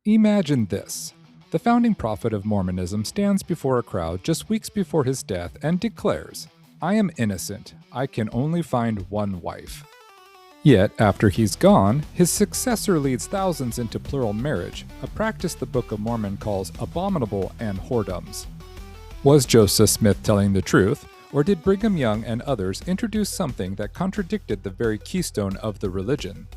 Imagine this. The founding prophet of Mormonism stands before a crowd just weeks before his death and declares, "I am innocent. I can only find one wife." Yet, after he's gone, his successor leads thousands into plural marriage, a practice the Book of Mormon calls abominable and whoredoms. Was Joseph Smith telling the truth, or did Brigham Young and others introduce something that contradicted the very keystone of the religion?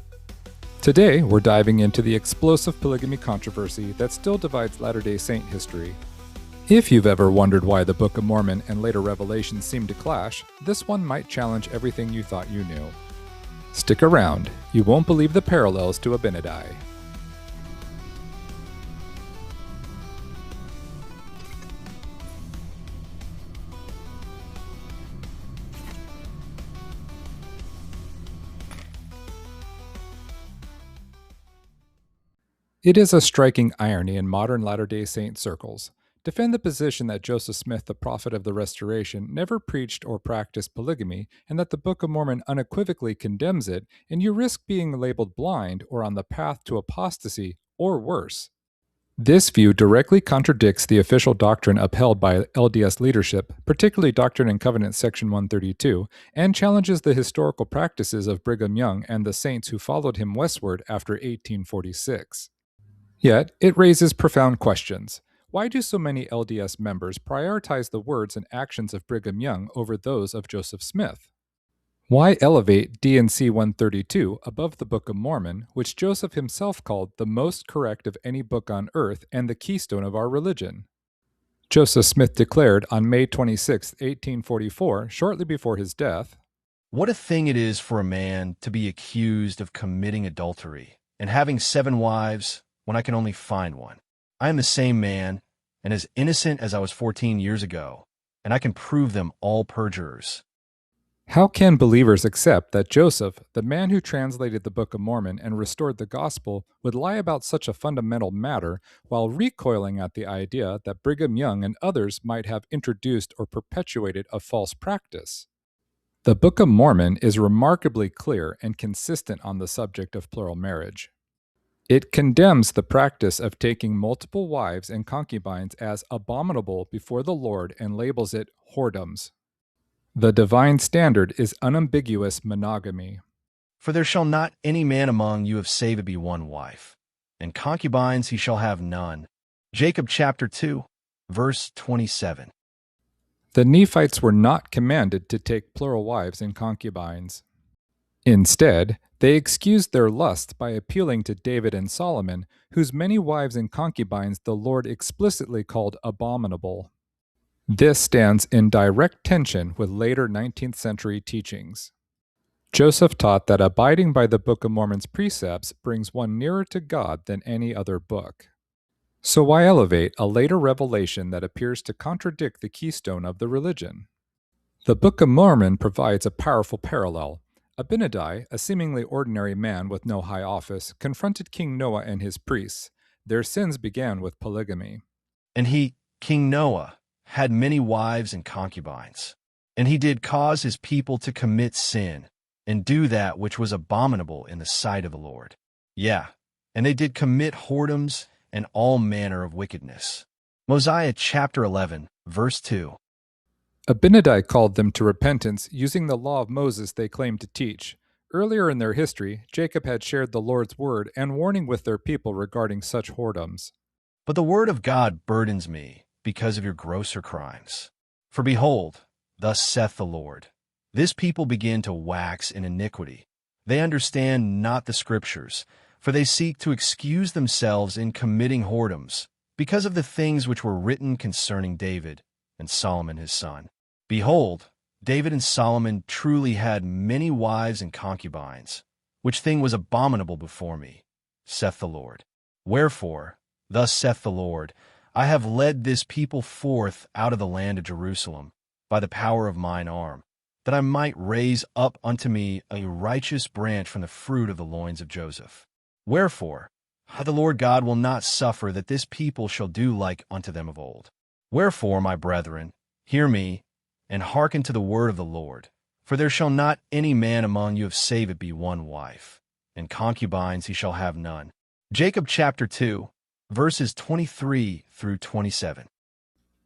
Today, we're diving into the explosive polygamy controversy that still divides Latter-day Saint history. If you've ever wondered why the Book of Mormon and later Revelations seem to clash, this one might challenge everything you thought you knew. Stick around, you won't believe the parallels to Abinadi. It is a striking irony in modern Latter-day Saint circles. Defend the position that Joseph Smith, the prophet of the Restoration, never preached or practiced polygamy, and that the Book of Mormon unequivocally condemns it, and you risk being labeled blind or on the path to apostasy, or worse. This view directly contradicts the official doctrine upheld by LDS leadership, particularly Doctrine and Covenants section 132, and challenges the historical practices of Brigham Young and the saints who followed him westward after 1846. Yet, it raises profound questions. Why do so many LDS members prioritize the words and actions of Brigham Young over those of Joseph Smith? Why elevate D&C 132 above the Book of Mormon, which Joseph himself called the most correct of any book on earth and the keystone of our religion? Joseph Smith declared on May 26, 1844, shortly before his death, "What a thing it is for a man to be accused of committing adultery and having 7 wives when I can only find one. I am the same man and as innocent as I was 14 years ago, and I can prove them all perjurers." How can believers accept that Joseph, the man who translated the Book of Mormon and restored the gospel, would lie about such a fundamental matter while recoiling at the idea that Brigham Young and others might have introduced or perpetuated a false practice? The Book of Mormon is remarkably clear and consistent on the subject of plural marriage. It condemns the practice of taking multiple wives and concubines as abominable before the Lord and labels it whoredoms. The divine standard is unambiguous monogamy. "For there shall not any man among you have save be one wife, and concubines he shall have none." Jacob chapter 2, verse 27. The Nephites were not commanded to take plural wives and concubines. Instead, they excused their lust by appealing to David and Solomon, whose many wives and concubines the Lord explicitly called abominable. This stands in direct tension with later 19th century teachings. Joseph taught that abiding by the Book of Mormon's precepts brings one nearer to God than any other book. So why elevate a later revelation that appears to contradict the keystone of the religion? The Book of Mormon provides a powerful parallel. Abinadi, a seemingly ordinary man with no high office, confronted King Noah and his priests. Their sins began with polygamy. "And he, King Noah, had many wives and concubines. And he did cause his people to commit sin, and do that which was abominable in the sight of the Lord. Yeah, and they did commit whoredoms and all manner of wickedness." Mosiah chapter 11, verse 2. Abinadi called them to repentance using the law of Moses they claimed to teach. Earlier in their history, Jacob had shared the Lord's word and warning with their people regarding such whoredoms. "But the word of God burdens me because of your grosser crimes. For behold, thus saith the Lord, this people begin to wax in iniquity. They understand not the Scriptures, for they seek to excuse themselves in committing whoredoms, because of the things which were written concerning David and Solomon his son. Behold, David and Solomon truly had many wives and concubines, which thing was abominable before me, saith the Lord. Wherefore, thus saith the Lord, I have led this people forth out of the land of Jerusalem by the power of mine arm, that I might raise up unto me a righteous branch from the fruit of the loins of Joseph. Wherefore, the Lord God will not suffer that this people shall do like unto them of old. Wherefore, my brethren, hear me, and hearken to the word of the Lord. For there shall not any man among you have save it be one wife, and concubines he shall have none. Jacob chapter 2, verses 23 through 27.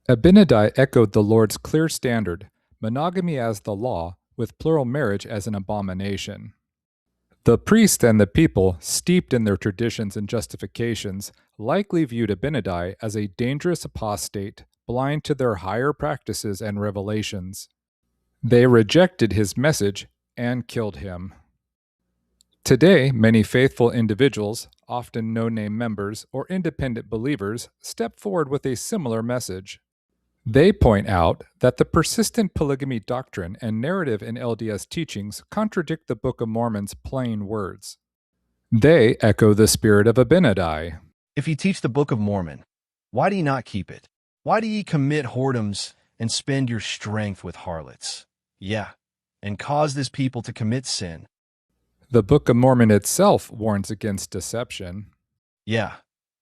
Abinadi echoed the Lord's clear standard, monogamy as the law, with plural marriage as an abomination. The priest and the people, steeped in their traditions and justifications, likely viewed Abinadi as a dangerous apostate, blind to their higher practices and revelations. They rejected his message and killed him. Today, many faithful individuals, often no-name members or independent believers, step forward with a similar message. They point out that the persistent polygamy doctrine and narrative in LDS teachings contradict the Book of Mormon's plain words. They echo the spirit of Abinadi. If ye teach the Book of Mormon, why do ye not keep it? Why do ye commit whoredoms and spend your strength with harlots? Yeah, and cause this people to commit sin. The Book of Mormon itself warns against deception. Yeah,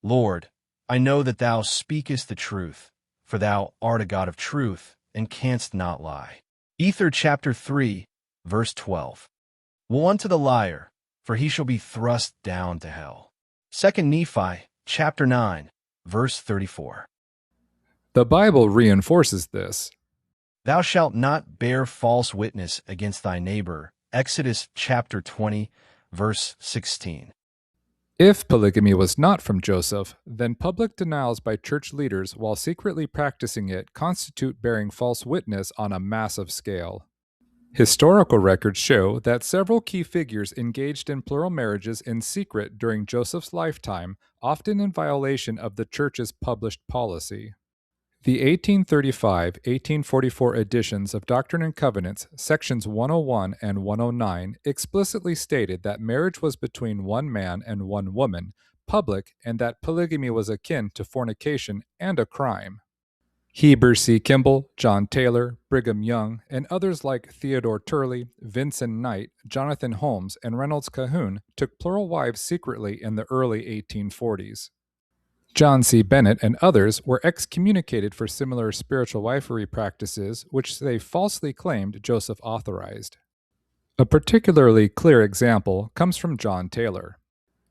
Lord, I know that thou speakest the truth, for thou art a God of truth, and canst not lie. Ether chapter 3, verse 12. Woe unto the liar, for he shall be thrust down to hell. 2 Nephi chapter 9, verse 34. The Bible reinforces this. Thou shalt not bear false witness against thy neighbor. Exodus chapter 20, verse 16. If polygamy was not from Joseph, then public denials by church leaders while secretly practicing it constitute bearing false witness on a massive scale. Historical records show that several key figures engaged in plural marriages in secret during Joseph's lifetime, often in violation of the church's published policy. The 1835-1844 editions of Doctrine and Covenants, sections 101 and 109, explicitly stated that marriage was between one man and one woman, public, and that polygamy was akin to fornication and a crime. Heber C. Kimball, John Taylor, Brigham Young, and others like Theodore Turley, Vincent Knight, Jonathan Holmes, and Reynolds Cahoon took plural wives secretly in the early 1840s. John C. Bennett and others were excommunicated for similar spiritual wifery practices which they falsely claimed Joseph authorized. A particularly clear example comes from John Taylor.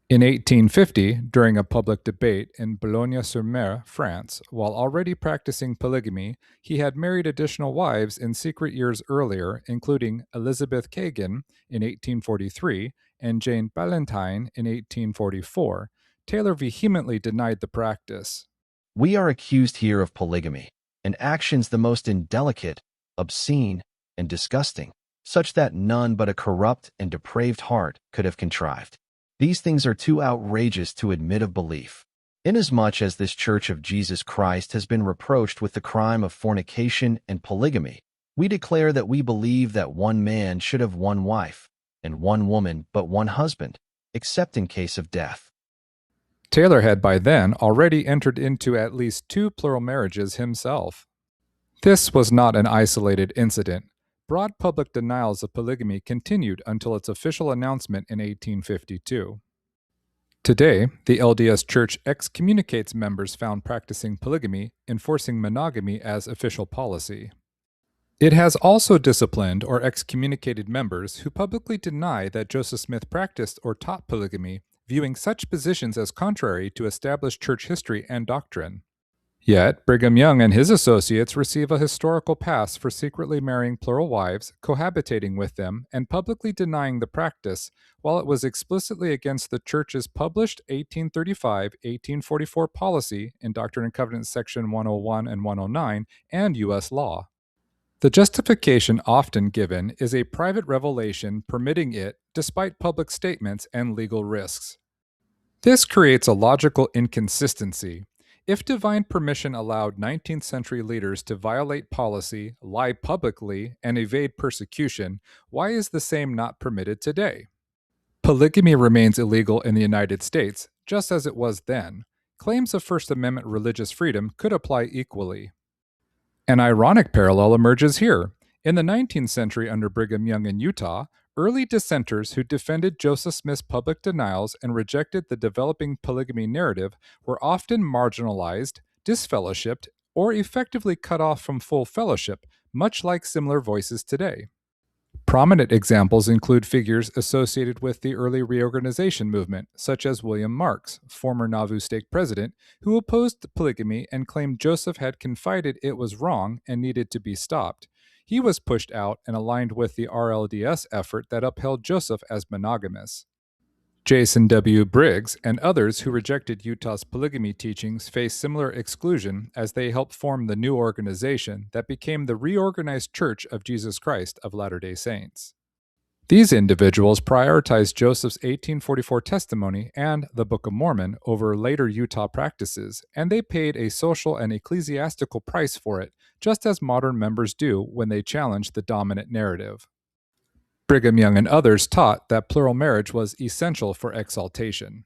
In 1850, during a public debate in Boulogne-sur-Mer, France, while already practicing polygamy, he had married additional wives in secret years earlier, including Elizabeth Kagan in 1843 and Jane Ballantyne in 1844. Taylor vehemently denied the practice. We are accused here of polygamy, and actions the most indelicate, obscene, and disgusting, such that none but a corrupt and depraved heart could have contrived. These things are too outrageous to admit of belief. Inasmuch as this Church of Jesus Christ has been reproached with the crime of fornication and polygamy, we declare that we believe that one man should have one wife, and one woman but one husband, except in case of death. Taylor had by then already entered into at least 2 plural marriages himself. This was not an isolated incident. Broad public denials of polygamy continued until its official announcement in 1852. Today, the LDS Church excommunicates members found practicing polygamy, enforcing monogamy as official policy. It has also disciplined or excommunicated members who publicly deny that Joseph Smith practiced or taught polygamy, viewing such positions as contrary to established church history and doctrine. Yet, Brigham Young and his associates receive a historical pass for secretly marrying plural wives, cohabitating with them, and publicly denying the practice, while it was explicitly against the Church's published 1835-1844 policy in Doctrine and Covenants section 101 and 109 and U.S. law. The justification often given is a private revelation permitting it despite public statements and legal risks. This creates a logical inconsistency. If divine permission allowed 19th century leaders to violate policy, lie publicly, and evade persecution, why is the same not permitted today? Polygamy remains illegal in the United States, just as it was then. Claims of First Amendment religious freedom could apply equally. An ironic parallel emerges here. In the 19th century under Brigham Young in Utah, early dissenters who defended Joseph Smith's public denials and rejected the developing polygamy narrative were often marginalized, disfellowshipped, or effectively cut off from full fellowship, much like similar voices today. Prominent examples include figures associated with the early reorganization movement, such as William Marks, former Nauvoo stake president, who opposed polygamy and claimed Joseph had confided it was wrong and needed to be stopped. He was pushed out and aligned with the RLDS effort that upheld Joseph as monogamous. Jason W. Briggs and others who rejected Utah's polygamy teachings faced similar exclusion as they helped form the new organization that became the Reorganized Church of Jesus Christ of Latter-day Saints. These individuals prioritized Joseph's 1844 testimony and the Book of Mormon over later Utah practices, and they paid a social and ecclesiastical price for it, just as modern members do when they challenge the dominant narrative. Brigham Young and others taught that plural marriage was essential for exaltation.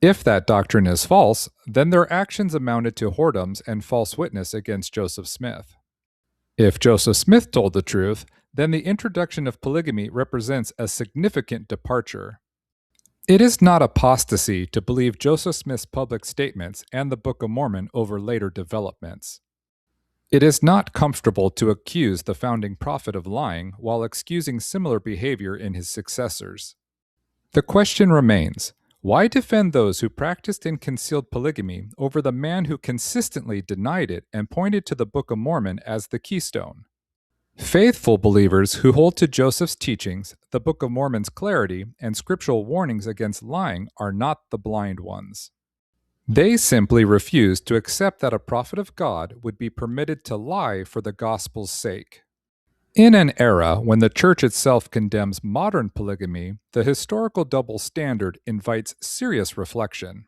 If that doctrine is false, then their actions amounted to whoredoms and false witness against Joseph Smith. If Joseph Smith told the truth, then the introduction of polygamy represents a significant departure. It is not apostasy to believe Joseph Smith's public statements and the Book of Mormon over later developments. It is not comfortable to accuse the founding prophet of lying while excusing similar behavior in his successors. The question remains, why defend those who practiced and concealed polygamy over the man who consistently denied it and pointed to the Book of Mormon as the keystone? Faithful believers who hold to Joseph's teachings, the Book of Mormon's clarity, and scriptural warnings against lying are not the blind ones. They simply refused to accept that a prophet of God would be permitted to lie for the gospel's sake. In an era when the church itself condemns modern polygamy, the historical double standard invites serious reflection.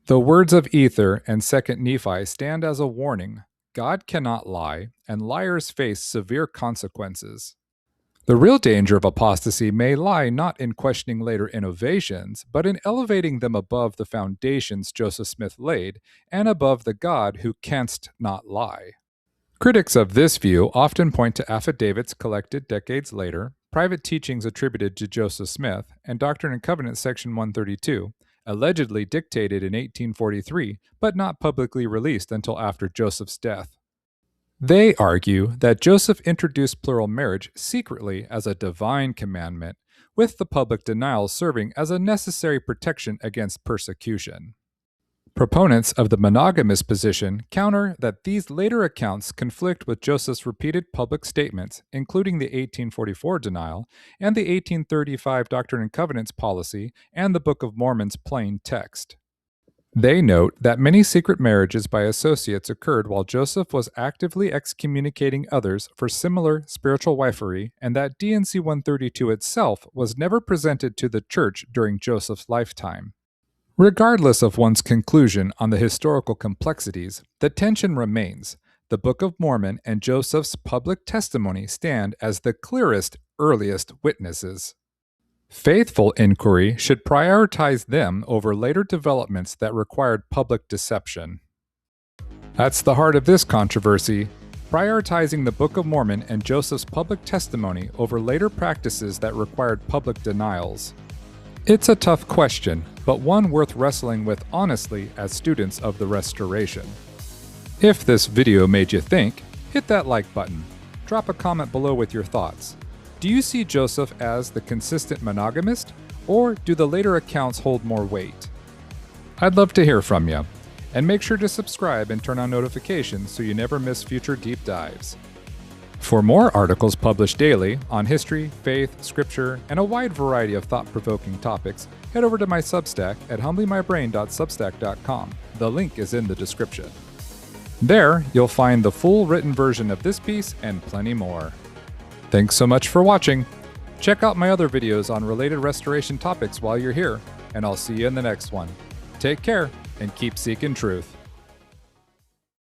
The words of Ether and 2 Nephi stand as a warning. God cannot lie, and liars face severe consequences. The real danger of apostasy may lie not in questioning later innovations, but in elevating them above the foundations Joseph Smith laid and above the God who canst not lie. Critics of this view often point to affidavits collected decades later, private teachings attributed to Joseph Smith, and Doctrine and Covenants section 132, allegedly dictated in 1843 but not publicly released until after Joseph's death. They argue that Joseph introduced plural marriage secretly as a divine commandment, with the public denial serving as a necessary protection against persecution. Proponents of the monogamous position counter that these later accounts conflict with Joseph's repeated public statements, including the 1844 denial and the 1835 Doctrine and Covenants policy and the Book of Mormon's plain text. They note that many secret marriages by associates occurred while Joseph was actively excommunicating others for similar spiritual wifery, and that D&C 132 itself was never presented to the church during Joseph's lifetime. Regardless of one's conclusion on the historical complexities, the tension remains. The Book of Mormon and Joseph's public testimony stand as the clearest, earliest witnesses. Faithful inquiry should prioritize them over later developments that required public deception. That's the heart of this controversy, prioritizing the Book of Mormon and Joseph's public testimony over later practices that required public denials. It's a tough question, but one worth wrestling with honestly as students of the Restoration. If this video made you think, hit that like button. Drop a comment below with your thoughts. Do you see Joseph as the consistent monogamist, or do the later accounts hold more weight? I'd love to hear from you, and make sure to subscribe and turn on notifications so you never miss future deep dives. For more articles published daily on history, faith, scripture, and a wide variety of thought-provoking topics, head over to my Substack at humblymybrain.substack.com. The link is in the description. There, you'll find the full written version of this piece and plenty more. Thanks so much for watching. Check out my other videos on related restoration topics while you're here, and I'll see you in the next one. Take care, and keep seeking truth.